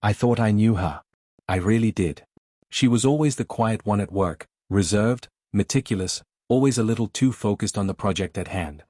I thought I knew her. I really did. She was always the quiet one at work, reserved, meticulous, always a little too focused on the project at hand.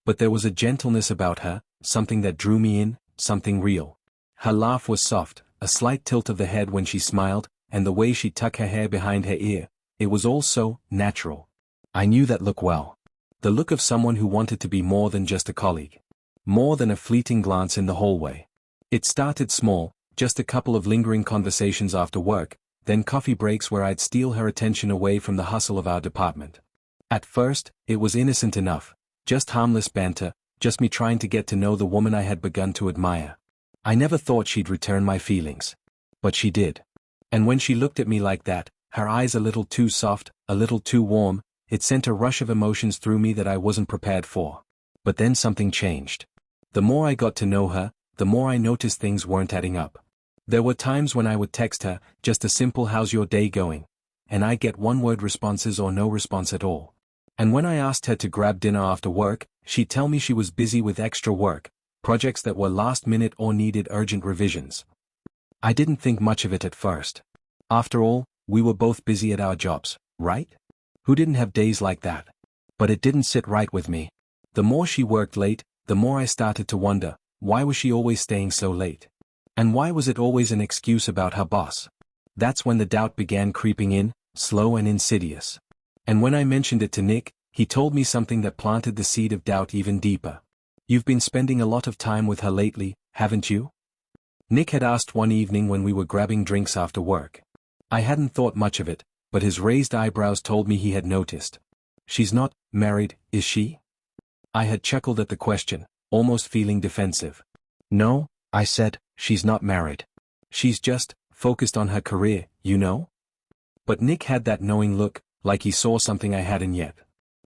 But there was a gentleness about her, something that drew me in, something real. Her laugh was soft, a slight tilt of the head when she smiled, and the way she tucked her hair behind her ear, it was all so natural. I knew that look well. The look of someone who wanted to be more than just a colleague. More than a fleeting glance in the hallway. It started small, just a couple of lingering conversations after work, then coffee breaks where I'd steal her attention away from the hustle of our department. At first, it was innocent enough, just harmless banter, just me trying to get to know the woman I had begun to admire. I never thought she'd return my feelings. But she did. And when she looked at me like that, her eyes a little too soft, a little too warm, it sent a rush of emotions through me that I wasn't prepared for. But then something changed. The more I got to know her, the more I noticed things weren't adding up. There were times when I would text her, just a simple "how's your day going?" and I'd get one-word responses or no response at all. And when I asked her to grab dinner after work, she'd tell me she was busy with extra work, projects that were last minute or needed urgent revisions. I didn't think much of it at first. After all, we were both busy at our jobs, right? Who didn't have days like that? But it didn't sit right with me. The more she worked late, the more I started to wonder, why was she always staying so late? And why was it always an excuse about her boss? That's when the doubt began creeping in, slow and insidious. And when I mentioned it to Nick, he told me something that planted the seed of doubt even deeper. "You've been spending a lot of time with her lately, haven't you?" Nick had asked one evening when we were grabbing drinks after work. I hadn't thought much of it, but his raised eyebrows told me he had noticed. "She's not married, is she?" I had chuckled at the question, almost feeling defensive. "No," I said, "she's not married. She's just focused on her career, you know?" But Nick had that knowing look, like he saw something I hadn't yet.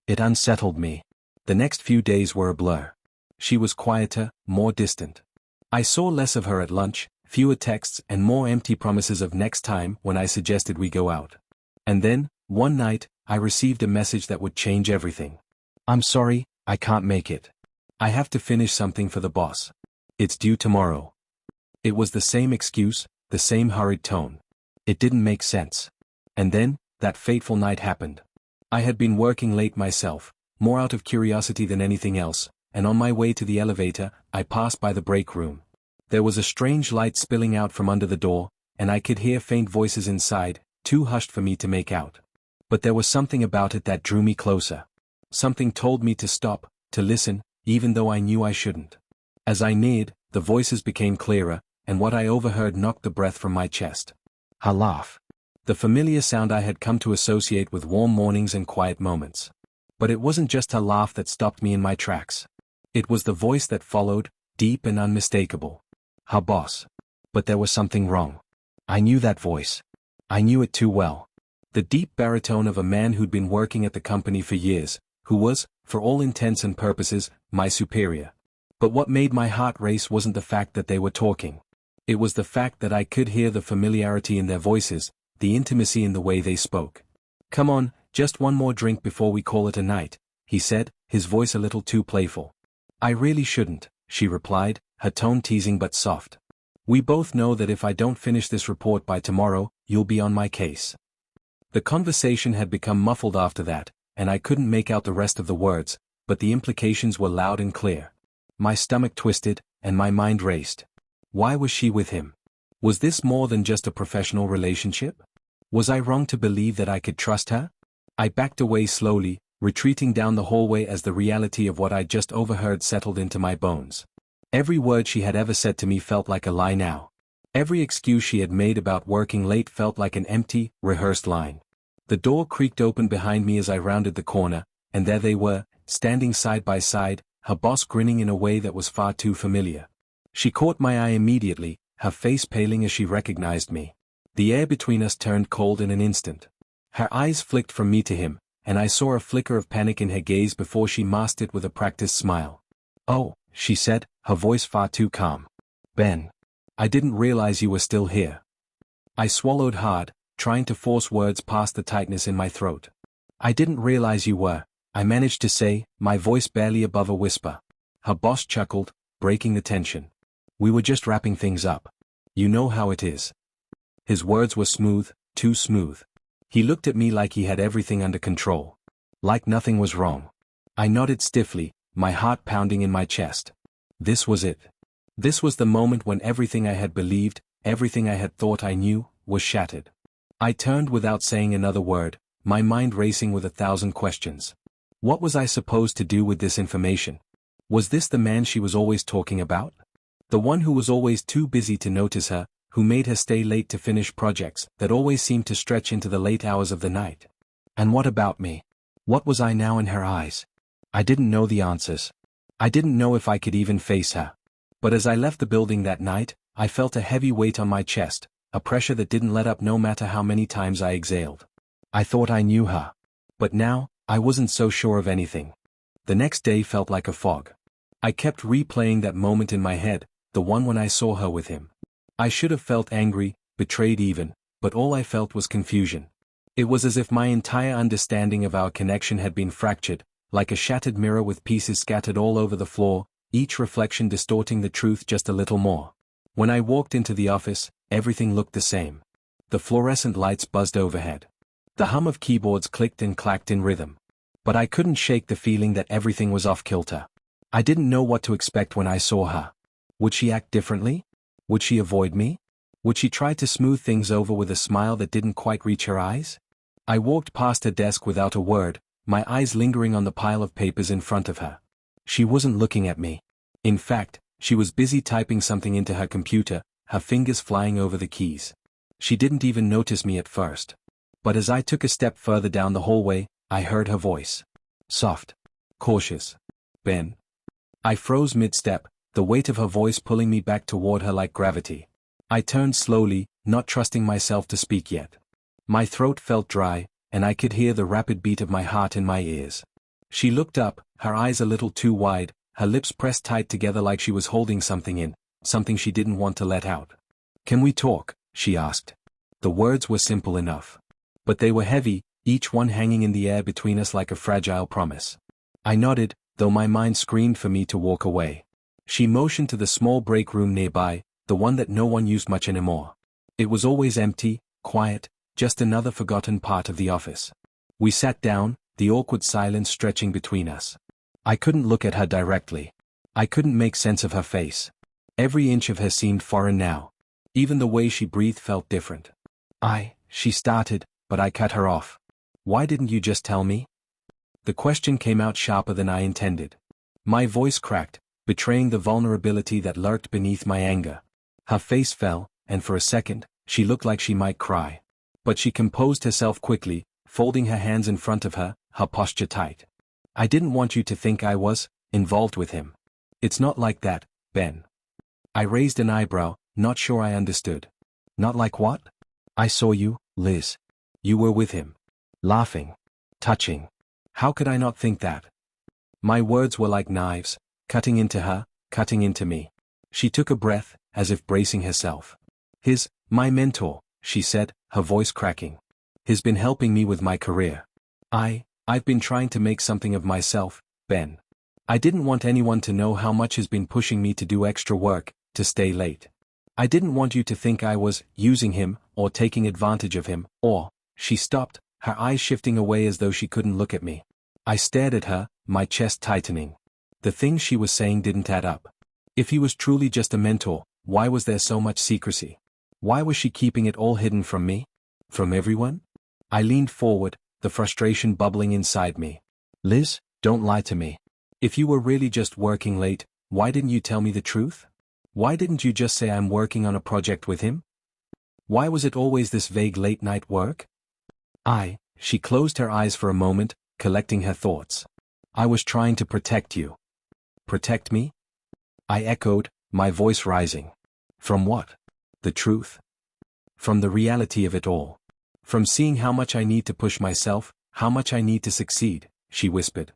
It unsettled me. The next few days were a blur. She was quieter, more distant. I saw less of her at lunch, fewer texts and more empty promises of next time when I suggested we go out. And then, one night, I received a message that would change everything. "I'm sorry, I can't make it. I have to finish something for the boss. It's due tomorrow." It was the same excuse, the same hurried tone. It didn't make sense. And then, that fateful night happened. I had been working late myself, more out of curiosity than anything else, and on my way to the elevator, I passed by the break room. There was a strange light spilling out from under the door, and I could hear faint voices inside, too hushed for me to make out. But there was something about it that drew me closer. Something told me to stop, to listen, even though I knew I shouldn't. As I neared, the voices became clearer, and what I overheard knocked the breath from my chest. Her laugh. The familiar sound I had come to associate with warm mornings and quiet moments. But it wasn't just her laugh that stopped me in my tracks. It was the voice that followed, deep and unmistakable. Her boss. But there was something wrong. I knew that voice. I knew it too well. The deep baritone of a man who'd been working at the company for years, who was, for all intents and purposes, my superior. But what made my heart race wasn't the fact that they were talking. It was the fact that I could hear the familiarity in their voices, the intimacy in the way they spoke. "Come on, just one more drink before we call it a night," he said, his voice a little too playful. "I really shouldn't," she replied, her tone teasing but soft. "We both know that if I don't finish this report by tomorrow, you'll be on my case." The conversation had become muffled after that, and I couldn't make out the rest of the words, but the implications were loud and clear. My stomach twisted, and my mind raced. Why was she with him? Was this more than just a professional relationship? Was I wrong to believe that I could trust her? I backed away slowly, retreating down the hallway as the reality of what I'd just overheard settled into my bones. Every word she had ever said to me felt like a lie now. Every excuse she had made about working late felt like an empty, rehearsed line. The door creaked open behind me as I rounded the corner, and there they were, standing side by side, her boss grinning in a way that was far too familiar. She caught my eye immediately, her face paling as she recognized me. The air between us turned cold in an instant. Her eyes flicked from me to him, and I saw a flicker of panic in her gaze before she masked it with a practiced smile. "Oh," she said, her voice far too calm. "Ben. I didn't realize you were still here." I swallowed hard, trying to force words past the tightness in my throat. "I didn't realize you were," I managed to say, my voice barely above a whisper. Her boss chuckled, breaking the tension. "We were just wrapping things up." You know how it is. His words were smooth, too smooth. He looked at me like he had everything under control. Like nothing was wrong. I nodded stiffly, my heart pounding in my chest. This was it. This was the moment when everything I had believed, everything I had thought I knew, was shattered. I turned without saying another word, my mind racing with 1,000 questions. What was I supposed to do with this information? Was this the man she was always talking about? The one who was always too busy to notice her, who made her stay late to finish projects that always seemed to stretch into the late hours of the night? And what about me? What was I now in her eyes? I didn't know the answers. I didn't know if I could even face her. But as I left the building that night, I felt a heavy weight on my chest, a pressure that didn't let up no matter how many times I exhaled. I thought I knew her. But now, I wasn't so sure of anything. The next day felt like a fog. I kept replaying that moment in my head, the one when I saw her with him. I should have felt angry, betrayed even, but all I felt was confusion. It was as if my entire understanding of our connection had been fractured, like a shattered mirror with pieces scattered all over the floor, each reflection distorting the truth just a little more. When I walked into the office, everything looked the same. The fluorescent lights buzzed overhead. The hum of keyboards clicked and clacked in rhythm. But I couldn't shake the feeling that everything was off kilter. I didn't know what to expect when I saw her. Would she act differently? Would she avoid me? Would she try to smooth things over with a smile that didn't quite reach her eyes? I walked past her desk without a word, my eyes lingering on the pile of papers in front of her. She wasn't looking at me. In fact, she was busy typing something into her computer, her fingers flying over the keys. She didn't even notice me at first. But as I took a step further down the hallway, I heard her voice. Soft. Cautious. Ben. I froze mid-step, the weight of her voice pulling me back toward her like gravity. I turned slowly, not trusting myself to speak yet. My throat felt dry, and I could hear the rapid beat of my heart in my ears. She looked up, her eyes a little too wide, her lips pressed tight together like she was holding something in, something she didn't want to let out. Can we talk? She asked. The words were simple enough. But they were heavy, each one hanging in the air between us like a fragile promise. I nodded, though my mind screamed for me to walk away. She motioned to the small break room nearby, the one that no one used much anymore. It was always empty, quiet, just another forgotten part of the office. We sat down, the awkward silence stretching between us. I couldn't look at her directly. I couldn't make sense of her face. Every inch of her seemed foreign now. Even the way she breathed felt different. She started, but I cut her off. Why didn't you just tell me? The question came out sharper than I intended. My voice cracked, betraying the vulnerability that lurked beneath my anger. Her face fell, and for a second, she looked like she might cry. But she composed herself quickly, folding her hands in front of her, her posture tight. I didn't want you to think I was involved with him. It's not like that, Ben. I raised an eyebrow, not sure I understood. Not like what? I saw you, Liz. You were with him. Laughing. Touching. How could I not think that? My words were like knives, cutting into her, cutting into me. She took a breath, as if bracing herself. My mentor, she said, her voice cracking. He's been helping me with my career. I've been trying to make something of myself, Ben. I didn't want anyone to know how much he's been pushing me to do extra work, to stay late. I didn't want you to think I was using him, or taking advantage of him, or... She stopped, her eyes shifting away as though she couldn't look at me. I stared at her, my chest tightening. The things she was saying didn't add up. If he was truly just a mentor, why was there so much secrecy? Why was she keeping it all hidden from me? From everyone? I leaned forward, the frustration bubbling inside me. Liz, don't lie to me. If you were really just working late, why didn't you tell me the truth? Why didn't you just say I'm working on a project with him? Why was it always this vague late-night work? She closed her eyes for a moment, collecting her thoughts. I was trying to protect you. Protect me? I echoed, my voice rising. From what? The truth? From the reality of it all. From seeing how much I need to push myself, how much I need to succeed, she whispered.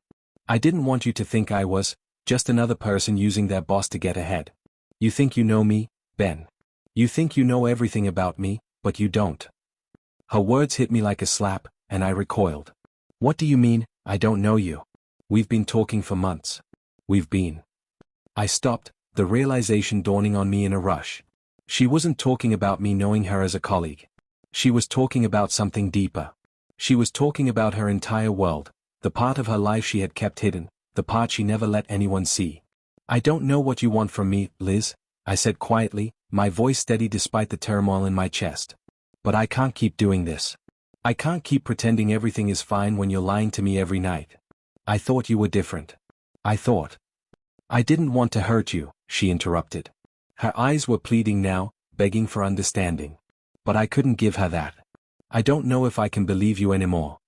I didn't want you to think I was just another person using their boss to get ahead. You think you know me, Ben. You think you know everything about me, but you don't. Her words hit me like a slap, and I recoiled. What do you mean, I don't know you? We've been talking for months. I stopped, the realization dawning on me in a rush. She wasn't talking about me knowing her as a colleague. She was talking about something deeper. She was talking about her entire world, the part of her life she had kept hidden, the part she never let anyone see. "I don't know what you want from me, Liz," I said quietly, my voice steady despite the turmoil in my chest. "But I can't keep doing this. I can't keep pretending everything is fine when you're lying to me every night. I thought you were different. I thought." "I didn't want to hurt you," she interrupted. Her eyes were pleading now, begging for understanding. But I couldn't give her that. "I don't know if I can believe you anymore."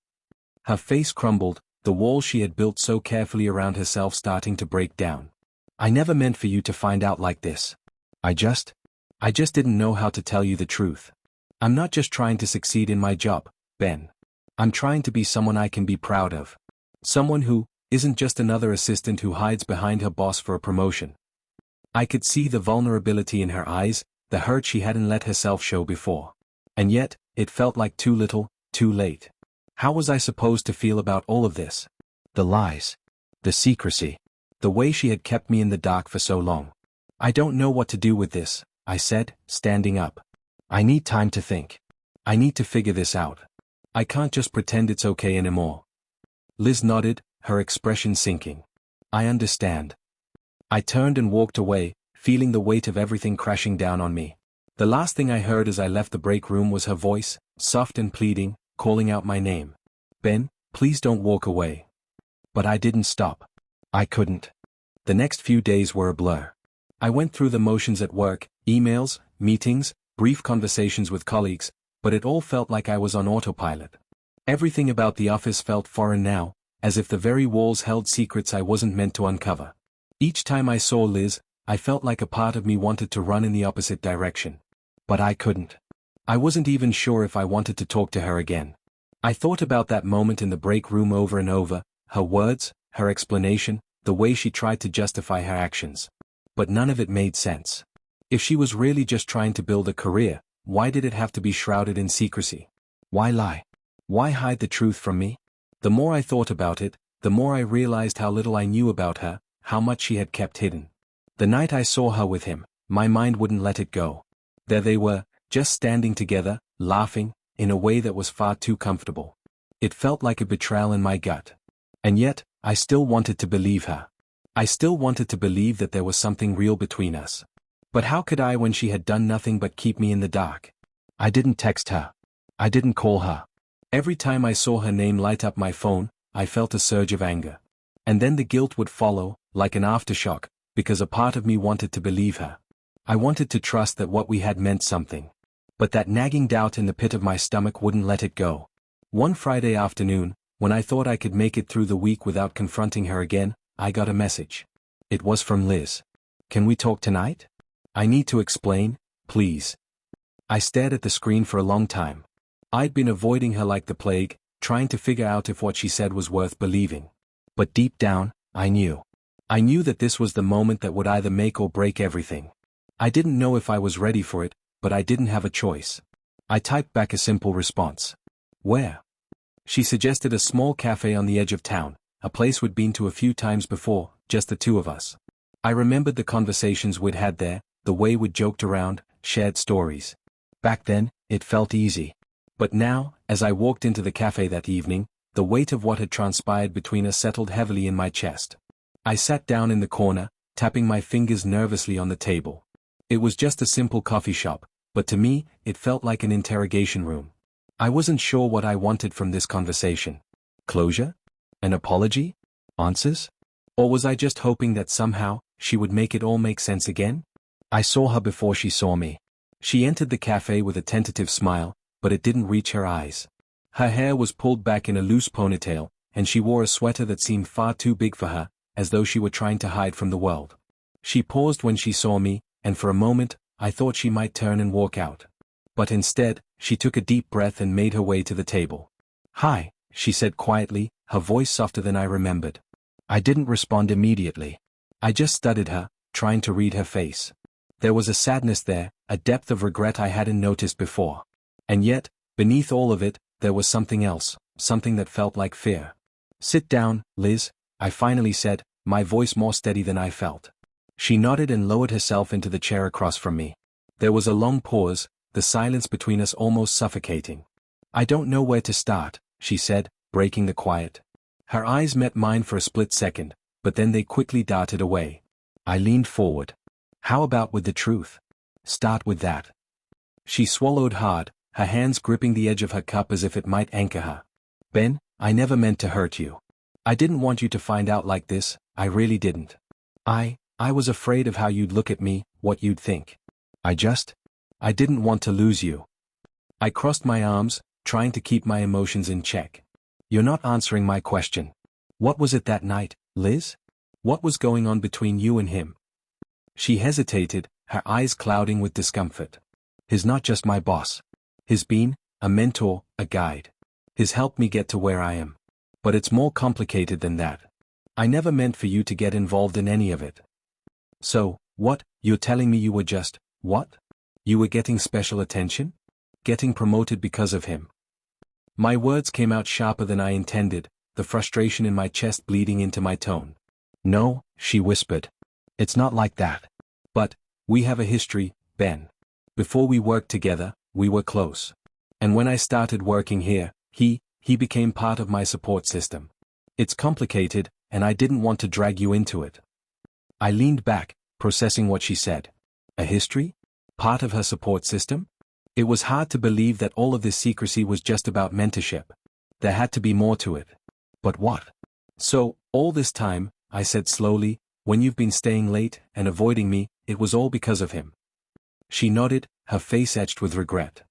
Her face crumbled, the walls she had built so carefully around herself starting to break down. "I never meant for you to find out like this. I just didn't know how to tell you the truth. I'm not just trying to succeed in my job, Ben. I'm trying to be someone I can be proud of. Someone who isn't just another assistant who hides behind her boss for a promotion." I could see the vulnerability in her eyes, the hurt she hadn't let herself show before. And yet, it felt like too little, too late. How was I supposed to feel about all of this? The lies. The secrecy. The way she had kept me in the dark for so long. "I don't know what to do with this," I said, standing up. "I need time to think. I need to figure this out. I can't just pretend it's okay anymore." Liz nodded, her expression sinking. "I understand." I turned and walked away, feeling the weight of everything crashing down on me. The last thing I heard as I left the break room was her voice, soft and pleading, calling out my name. "Ben, please don't walk away." But I didn't stop. I couldn't. The next few days were a blur. I went through the motions at work, emails, meetings, brief conversations with colleagues, but it all felt like I was on autopilot. Everything about the office felt foreign now, as if the very walls held secrets I wasn't meant to uncover. Each time I saw Liz, I felt like a part of me wanted to run in the opposite direction. But I couldn't. I wasn't even sure if I wanted to talk to her again. I thought about that moment in the break room over and over, her words, her explanation, the way she tried to justify her actions. But none of it made sense. If she was really just trying to build a career, why did it have to be shrouded in secrecy? Why lie? Why hide the truth from me? The more I thought about it, the more I realized how little I knew about her, how much she had kept hidden. The night I saw her with him, my mind wouldn't let it go. There they were, just standing together, laughing, in a way that was far too comfortable. It felt like a betrayal in my gut. And yet, I still wanted to believe her. I still wanted to believe that there was something real between us. But how could I when she had done nothing but keep me in the dark? I didn't text her. I didn't call her. Every time I saw her name light up my phone, I felt a surge of anger. And then the guilt would follow, like an aftershock, because a part of me wanted to believe her. I wanted to trust that what we had meant something. But that nagging doubt in the pit of my stomach wouldn't let it go. One Friday afternoon, when I thought I could make it through the week without confronting her again, I got a message. It was from Liz. "Can we talk tonight? I need to explain, please." I stared at the screen for a long time. I'd been avoiding her like the plague, trying to figure out if what she said was worth believing. But deep down, I knew. I knew that this was the moment that would either make or break everything. I didn't know if I was ready for it, but I didn't have a choice. I typed back a simple response. "Where?" She suggested a small cafe on the edge of town, a place we'd been to a few times before, just the two of us. I remembered the conversations we'd had there, the way we'd joked around, shared stories. Back then, it felt easy. But now, as I walked into the cafe that evening, the weight of what had transpired between us settled heavily in my chest. I sat down in the corner, tapping my fingers nervously on the table. It was just a simple coffee shop, but to me, it felt like an interrogation room. I wasn't sure what I wanted from this conversation. Closure? An apology? Answers? Or was I just hoping that somehow, she would make it all make sense again? I saw her before she saw me. She entered the cafe with a tentative smile, but it didn't reach her eyes. Her hair was pulled back in a loose ponytail, and she wore a sweater that seemed far too big for her, as though she were trying to hide from the world. She paused when she saw me, and for a moment, I thought she might turn and walk out. But instead, she took a deep breath and made her way to the table. "Hi," she said quietly, her voice softer than I remembered. I didn't respond immediately. I just studied her, trying to read her face. There was a sadness there, a depth of regret I hadn't noticed before. And yet, beneath all of it, there was something else, something that felt like fear. "Sit down, Liz," I finally said, my voice more steady than I felt. She nodded and lowered herself into the chair across from me. There was a long pause, the silence between us almost suffocating. "I don't know where to start," she said, breaking the quiet. Her eyes met mine for a split second, but then they quickly darted away. I leaned forward. "How about with the truth? Start with that." She swallowed hard, her hands gripping the edge of her cup as if it might anchor her. "Ben, I never meant to hurt you. I didn't want you to find out like this, I really didn't. I was afraid of how you'd look at me, what you'd think. I didn't want to lose you." I crossed my arms, trying to keep my emotions in check. "You're not answering my question. What was it that night, Liz? What was going on between you and him?" She hesitated, her eyes clouding with discomfort. "He's not just my boss. He's been a mentor, a guide. He's helped me get to where I am. But it's more complicated than that. I never meant for you to get involved in any of it." "So, what, you're telling me you were just, what? You were getting special attention? Getting promoted because of him?" My words came out sharper than I intended, the frustration in my chest bleeding into my tone. "No," she whispered. "It's not like that. But, we have a history, Ben. Before we worked together, we were close. And when I started working here, he became part of my support system. It's complicated, and I didn't want to drag you into it." I leaned back, processing what she said. A history? Part of her support system? It was hard to believe that all of this secrecy was just about mentorship. There had to be more to it. But what? "So, all this time," I said slowly, "when you've been staying late and avoiding me, it was all because of him." She nodded, her face etched with regret.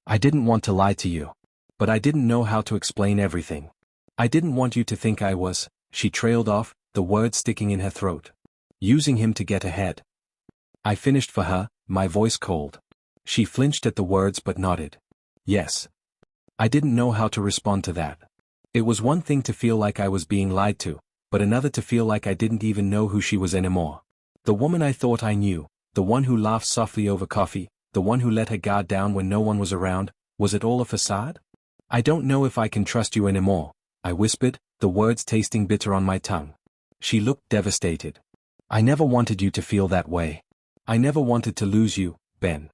"I didn't want to lie to you. But I didn't know how to explain everything. I didn't want you to think I was," she trailed off, the words sticking in her throat. "Using him to get ahead." I finished for her, my voice cold. She flinched at the words but nodded. "Yes." I didn't know how to respond to that. It was one thing to feel like I was being lied to, but another to feel like I didn't even know who she was anymore. The woman I thought I knew, the one who laughed softly over coffee, the one who let her guard down when no one was around, was it all a facade? "I don't know if I can trust you anymore," I whispered, the words tasting bitter on my tongue. She looked devastated. "I never wanted you to feel that way. I never wanted to lose you, Ben."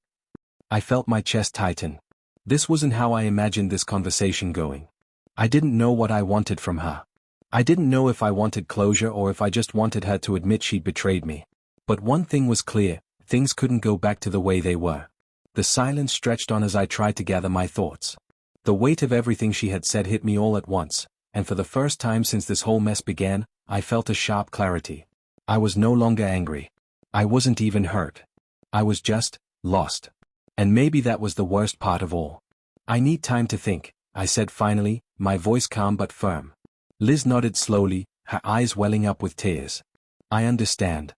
I felt my chest tighten. This wasn't how I imagined this conversation going. I didn't know what I wanted from her. I didn't know if I wanted closure or if I just wanted her to admit she'd betrayed me. But one thing was clear, things couldn't go back to the way they were. The silence stretched on as I tried to gather my thoughts. The weight of everything she had said hit me all at once, and for the first time since this whole mess began, I felt a sharp clarity. I was no longer angry. I wasn't even hurt. I was just lost. And maybe that was the worst part of all. "I need time to think," I said finally, my voice calm but firm. Liz nodded slowly, her eyes welling up with tears. "I understand."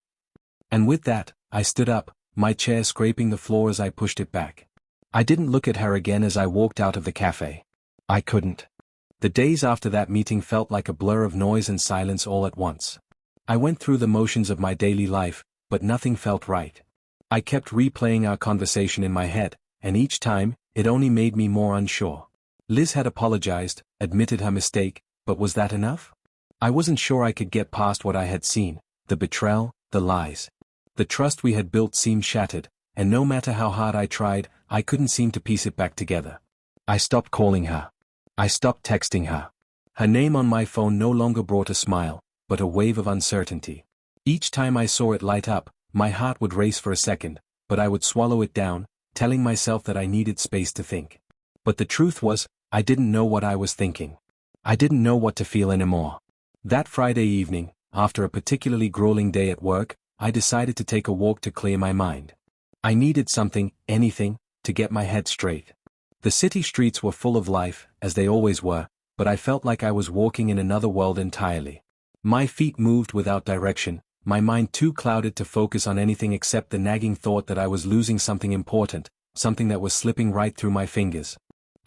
And with that, I stood up, my chair scraping the floor as I pushed it back. I didn't look at her again as I walked out of the cafe. I couldn't. The days after that meeting felt like a blur of noise and silence all at once. I went through the motions of my daily life, but nothing felt right. I kept replaying our conversation in my head, and each time, it only made me more unsure. Liz had apologized, admitted her mistake, but was that enough? I wasn't sure I could get past what I had seen, the betrayal, the lies. The trust we had built seemed shattered, and no matter how hard I tried, I couldn't seem to piece it back together. I stopped calling her. I stopped texting her. Her name on my phone no longer brought a smile, but a wave of uncertainty. Each time I saw it light up, my heart would race for a second, but I would swallow it down, telling myself that I needed space to think. But the truth was, I didn't know what I was thinking. I didn't know what to feel anymore. That Friday evening, after a particularly grueling day at work, I decided to take a walk to clear my mind. I needed something, anything, to get my head straight. The city streets were full of life, as they always were, but I felt like I was walking in another world entirely. My feet moved without direction, my mind too clouded to focus on anything except the nagging thought that I was losing something important, something that was slipping right through my fingers.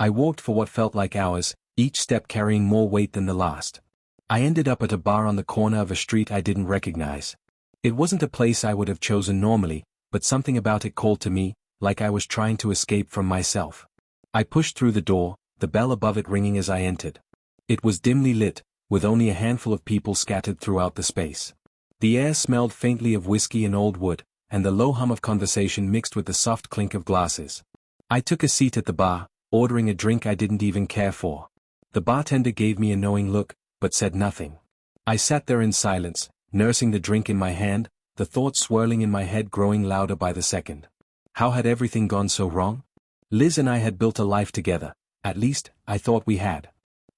I walked for what felt like hours, each step carrying more weight than the last. I ended up at a bar on the corner of a street I didn't recognize. It wasn't a place I would have chosen normally, but something about it called to me, like I was trying to escape from myself. I pushed through the door, the bell above it ringing as I entered. It was dimly lit, with only a handful of people scattered throughout the space. The air smelled faintly of whiskey and old wood, and the low hum of conversation mixed with the soft clink of glasses. I took a seat at the bar, ordering a drink I didn't even care for. The bartender gave me a knowing look, but said nothing. I sat there in silence, nursing the drink in my hand, the thoughts swirling in my head growing louder by the second. How had everything gone so wrong? Liz and I had built a life together, at least, I thought we had.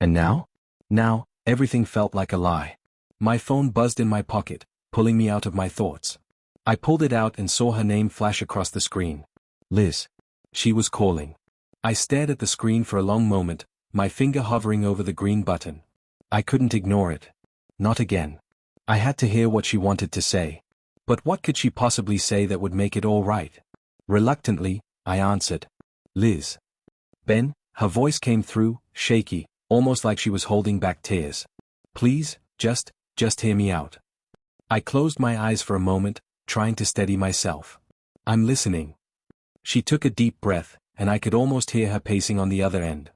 And now? Now, everything felt like a lie. My phone buzzed in my pocket, pulling me out of my thoughts. I pulled it out and saw her name flash across the screen. Liz. She was calling. I stared at the screen for a long moment, my finger hovering over the green button. I couldn't ignore it. Not again. I had to hear what she wanted to say. But what could she possibly say that would make it all right? Reluctantly, I answered. Liz. Ben, her voice came through, shaky, almost like she was holding back tears. Please, just hear me out. I closed my eyes for a moment, trying to steady myself. I'm listening. She took a deep breath, and I could almost hear her pacing on the other end.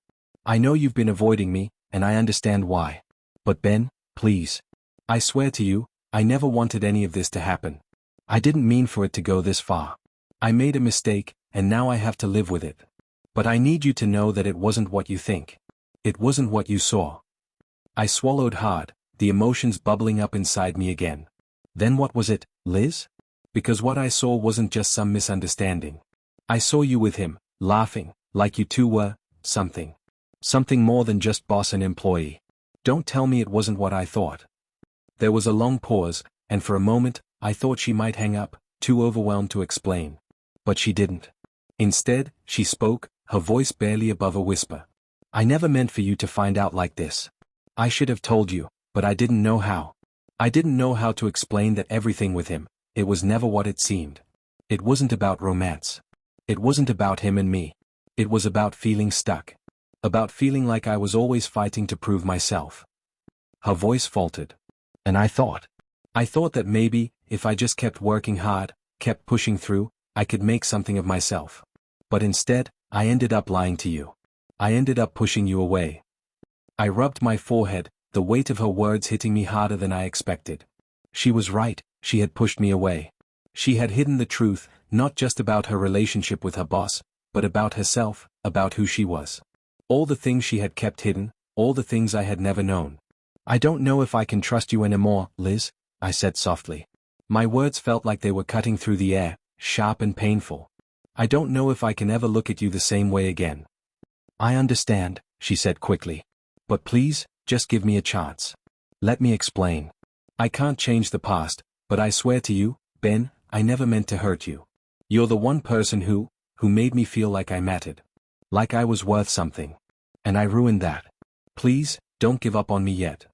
I know you've been avoiding me, and I understand why. But Ben, please. I swear to you, I never wanted any of this to happen. I didn't mean for it to go this far. I made a mistake, and now I have to live with it. But I need you to know that it wasn't what you think. It wasn't what you saw. I swallowed hard, the emotions bubbling up inside me again. Then what was it, Liz? Because what I saw wasn't just some misunderstanding. I saw you with him, laughing, like you two were, something. Something more than just boss and employee. Don't tell me it wasn't what I thought. There was a long pause, and for a moment, I thought she might hang up, too overwhelmed to explain. But she didn't. Instead, she spoke, her voice barely above a whisper. I never meant for you to find out like this. I should have told you, but I didn't know how. I didn't know how to explain that everything with him, it was never what it seemed. It wasn't about romance. It wasn't about him and me. It was about feeling stuck. About feeling like I was always fighting to prove myself. Her voice faltered. And I thought that maybe, if I just kept working hard, kept pushing through, I could make something of myself. But instead, I ended up lying to you. I ended up pushing you away. I rubbed my forehead, the weight of her words hitting me harder than I expected. She was right, she had pushed me away. She had hidden the truth, not just about her relationship with her boss, but about herself, about who she was. All the things she had kept hidden, all the things I had never known. I don't know if I can trust you anymore, Liz, I said softly. My words felt like they were cutting through the air, sharp and painful. I don't know if I can ever look at you the same way again. I understand, she said quickly. But please, just give me a chance. Let me explain. I can't change the past, but I swear to you, Ben, I never meant to hurt you. You're the one person who made me feel like I mattered. Like I was worth something. And I ruined that. Please, don't give up on me yet.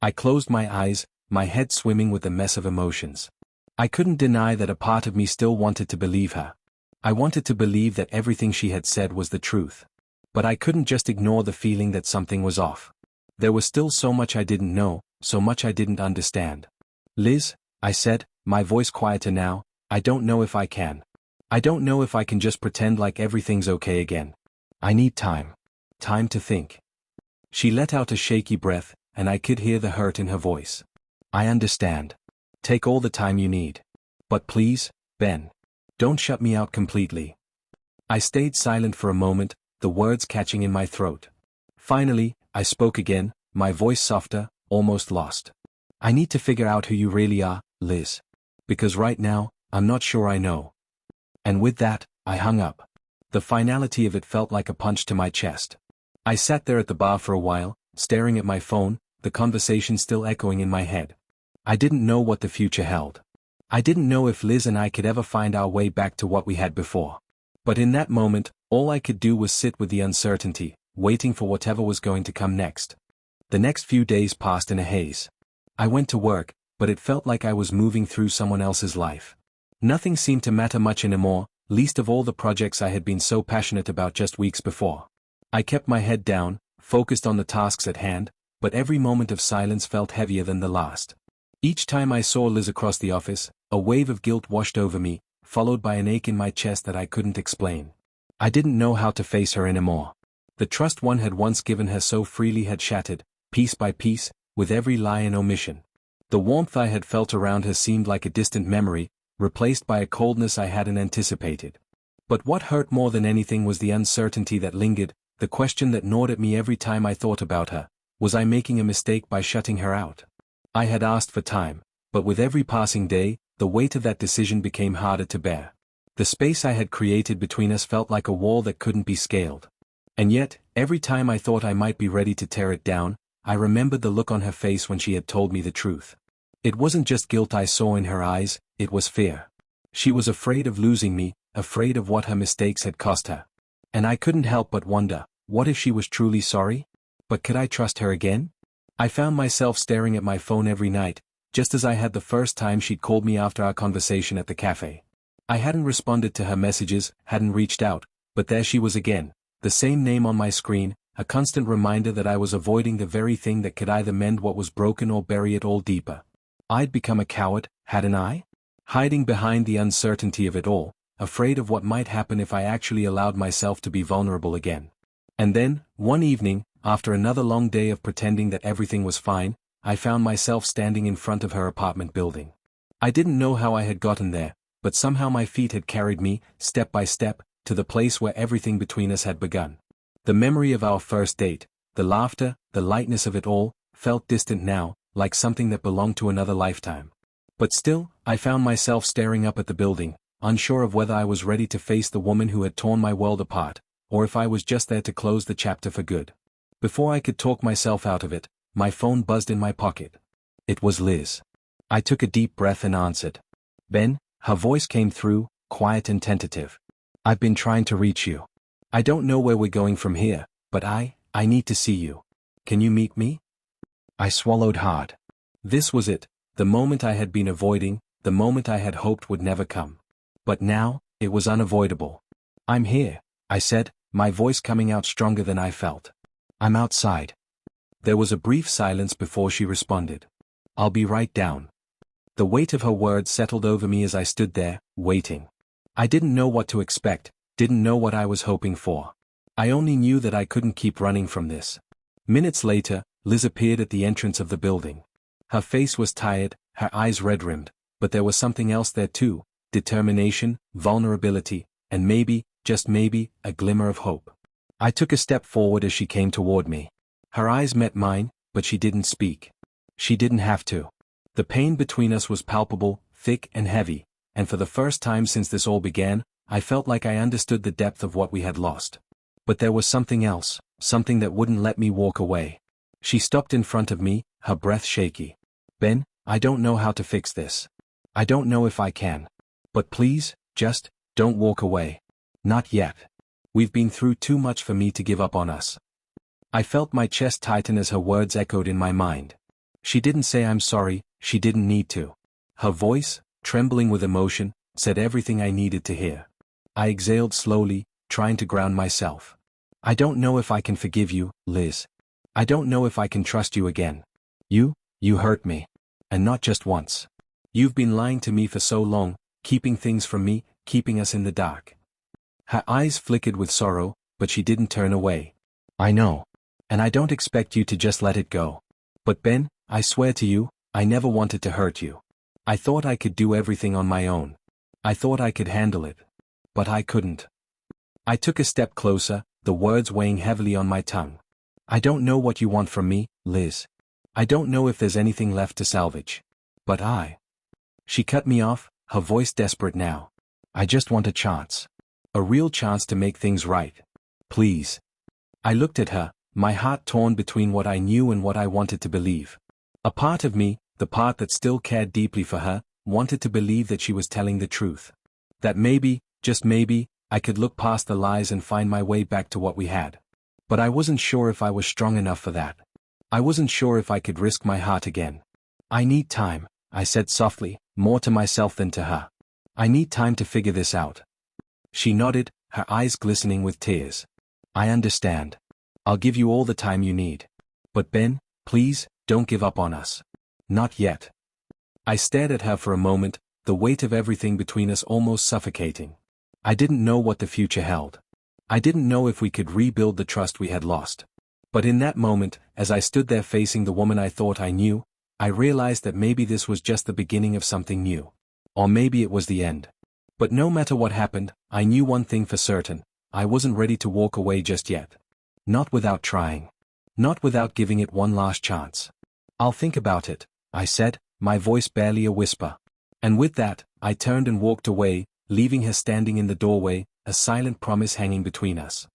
I closed my eyes, my head swimming with a mess of emotions. I couldn't deny that a part of me still wanted to believe her. I wanted to believe that everything she had said was the truth. But I couldn't just ignore the feeling that something was off. There was still so much I didn't know, so much I didn't understand. Liz, I said, my voice quieter now, I don't know if I can. I don't know if I can just pretend like everything's okay again. I need time. Time to think. She let out a shaky breath, and I could hear the hurt in her voice. I understand. Take all the time you need. But please, Ben. Don't shut me out completely. I stayed silent for a moment, the words catching in my throat. Finally, I spoke again, my voice softer, almost lost. I need to figure out who you really are, Liz. Because right now, I'm not sure I know. And with that, I hung up. The finality of it felt like a punch to my chest. I sat there at the bar for a while, staring at my phone, the conversation still echoing in my head. I didn't know what the future held. I didn't know if Liz and I could ever find our way back to what we had before. But in that moment, all I could do was sit with the uncertainty, waiting for whatever was going to come next. The next few days passed in a haze. I went to work, but it felt like I was moving through someone else's life. Nothing seemed to matter much anymore, least of all the projects I had been so passionate about just weeks before. I kept my head down, focused on the tasks at hand, but every moment of silence felt heavier than the last. Each time I saw Liz across the office, a wave of guilt washed over me, followed by an ache in my chest that I couldn't explain. I didn't know how to face her anymore. The trust one had once given her so freely had shattered, piece by piece, with every lie and omission. The warmth I had felt around her seemed like a distant memory, replaced by a coldness I hadn't anticipated. But what hurt more than anything was the uncertainty that lingered, the question that gnawed at me every time I thought about her. Was I making a mistake by shutting her out? I had asked for time, but with every passing day, the weight of that decision became harder to bear. The space I had created between us felt like a wall that couldn't be scaled. And yet, every time I thought I might be ready to tear it down, I remembered the look on her face when she had told me the truth. It wasn't just guilt I saw in her eyes, it was fear. She was afraid of losing me, afraid of what her mistakes had cost her. And I couldn't help but wonder, what if she was truly sorry? But could I trust her again? I found myself staring at my phone every night, just as I had the first time she'd called me after our conversation at the cafe. I hadn't responded to her messages, hadn't reached out, but there she was again, the same name on my screen, a constant reminder that I was avoiding the very thing that could either mend what was broken or bury it all deeper. I'd become a coward, hadn't I? Hiding behind the uncertainty of it all, afraid of what might happen if I actually allowed myself to be vulnerable again. And then, one evening, after another long day of pretending that everything was fine, I found myself standing in front of her apartment building. I didn't know how I had gotten there, but somehow my feet had carried me, step by step, to the place where everything between us had begun. The memory of our first date, the laughter, the lightness of it all, felt distant now, like something that belonged to another lifetime. But still, I found myself staring up at the building, unsure of whether I was ready to face the woman who had torn my world apart, or if I was just there to close the chapter for good. Before I could talk myself out of it, my phone buzzed in my pocket. It was Liz. I took a deep breath and answered. Ben, her voice came through, quiet and tentative. I've been trying to reach you. I don't know where we're going from here, but I need to see you. Can you meet me? I swallowed hard. This was it, the moment I had been avoiding, the moment I had hoped would never come. But now, it was unavoidable. I'm here, I said, my voice coming out stronger than I felt. I'm outside. There was a brief silence before she responded. I'll be right down. The weight of her words settled over me as I stood there, waiting. I didn't know what to expect, didn't know what I was hoping for. I only knew that I couldn't keep running from this. Minutes later, Liz appeared at the entrance of the building. Her face was tired, her eyes red-rimmed, but there was something else there too, determination, vulnerability, and maybe, just maybe, a glimmer of hope. I took a step forward as she came toward me. Her eyes met mine, but she didn't speak. She didn't have to. The pain between us was palpable, thick and heavy, and for the first time since this all began, I felt like I understood the depth of what we had lost. But there was something else, something that wouldn't let me walk away. She stopped in front of me, her breath shaky. Ben, I don't know how to fix this. I don't know if I can. But please, just, don't walk away. Not yet. We've been through too much for me to give up on us. I felt my chest tighten as her words echoed in my mind. She didn't say I'm sorry, she didn't need to. Her voice, trembling with emotion, said everything I needed to hear. I exhaled slowly, trying to ground myself. I don't know if I can forgive you, Liz. I don't know if I can trust you again. You hurt me. And not just once. You've been lying to me for so long, keeping things from me, keeping us in the dark. Her eyes flickered with sorrow, but she didn't turn away. I know. And I don't expect you to just let it go. But Ben, I swear to you, I never wanted to hurt you. I thought I could do everything on my own. I thought I could handle it. But I couldn't. I took a step closer, the words weighing heavily on my tongue. I don't know what you want from me, Liz. I don't know if there's anything left to salvage. But She cut me off, her voice desperate now. I just want a chance. A real chance to make things right. Please. I looked at her, my heart torn between what I knew and what I wanted to believe. A part of me, the part that still cared deeply for her, wanted to believe that she was telling the truth. That maybe, just maybe, I could look past the lies and find my way back to what we had. But I wasn't sure if I was strong enough for that. I wasn't sure if I could risk my heart again. I need time, I said softly, more to myself than to her. I need time to figure this out. She nodded, her eyes glistening with tears. I understand. I'll give you all the time you need. But Ben, please, don't give up on us. Not yet. I stared at her for a moment, the weight of everything between us almost suffocating. I didn't know what the future held. I didn't know if we could rebuild the trust we had lost. But in that moment, as I stood there facing the woman I thought I knew, I realized that maybe this was just the beginning of something new. Or maybe it was the end. But no matter what happened, I knew one thing for certain: I wasn't ready to walk away just yet. Not without trying. Not without giving it one last chance. "I'll think about it," I said, my voice barely a whisper. And with that, I turned and walked away, leaving her standing in the doorway, a silent promise hanging between us.